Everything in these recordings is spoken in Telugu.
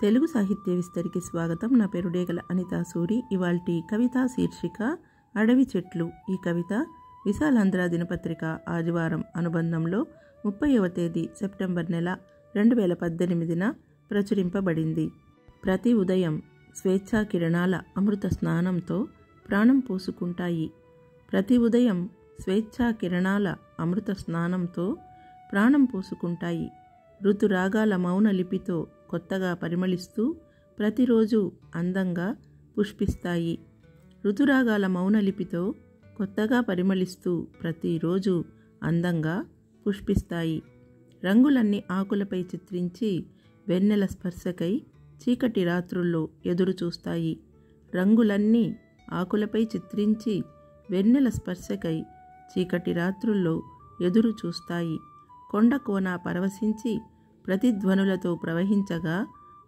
తెలుగు సాహిత్య విస్తరికి స్వాగతం. నా పేరు డేగల అనితా సూరి. ఇవాల్టి కవిత శీర్షిక అడవి చెట్లు. ఈ కవిత విశాలాంధ్ర దినపత్రిక ఆదివారం అనుబంధంలో 30వ తేదీ సెప్టెంబర్ నెల 2018న ప్రచురింపబడింది. ప్రతి ఉదయం స్వేచ్ఛా కిరణాల అమృత స్నానంతో ప్రాణం పోసుకుంటాయి. ప్రతి ఉదయం స్వేచ్ఛా కిరణాల అమృత స్నానంతో ప్రాణం పోసుకుంటాయి. ఋతురాగాల మౌన లిపితో కొత్తగా పరిమళిస్తూ ప్రతిరోజు అందంగా పుష్పిస్తాయి. ఋతురాగాల మౌన లిపితో కొత్తగా పరిమళిస్తూ ప్రతిరోజు అందంగా పుష్పిస్తాయి. రంగులన్నీ ఆకులపై చిత్రించి వెన్నెల స్పర్శకై చీకటి రాత్రుల్లో ఎదురు చూస్తాయి. రంగులన్నీ ఆకులపై చిత్రించి వెన్నెల స్పర్శకై చీకటి రాత్రుల్లో ఎదురు చూస్తాయి. కొండ కోన పరవశించి ప్రతిధ్వనులతో ప్రవహించగా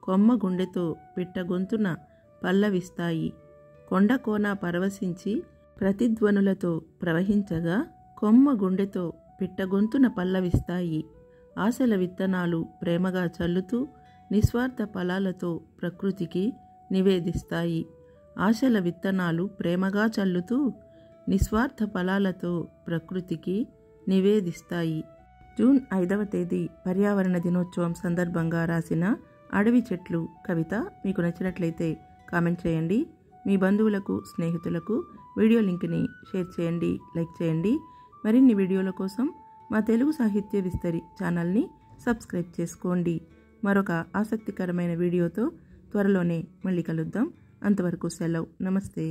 కొమ్మ గుండెతో పిట్ట గొంతున పల్లవిస్తాయి. కొండ కోన పరవశించి ప్రతిధ్వనులతో ప్రవహించగా కొమ్మ గుండెతో పిట్ట గొంతున పల్లవిస్తాయి. ఆశల విత్తనాలు ప్రేమగా చల్లుతూ నిస్వార్థ ఫలాలతో ప్రకృతికి నివేదిస్తాయి. ఆశల విత్తనాలు ప్రేమగా చల్లుతూ నిస్వార్థ ఫలాలతో ప్రకృతికి నివేదిస్తాయి. జూన్ 5వ తేదీ పర్యావరణ దినోత్సవం సందర్భంగా రాసిన అడవి చెట్లు కవిత మీకు నచ్చినట్లయితే కామెంట్ చేయండి. మీ బంధువులకు, స్నేహితులకు వీడియో లింక్ని షేర్ చేయండి, లైక్ చేయండి. మరిన్ని వీడియోల కోసం మా తెలుగు సాహిత్య విస్తరి ఛానల్ని సబ్స్క్రైబ్ చేసుకోండి. మరొక ఆసక్తికరమైన వీడియోతో త్వరలోనే మళ్ళీ కలుద్దాం. అంతవరకు సెలవు. నమస్తే.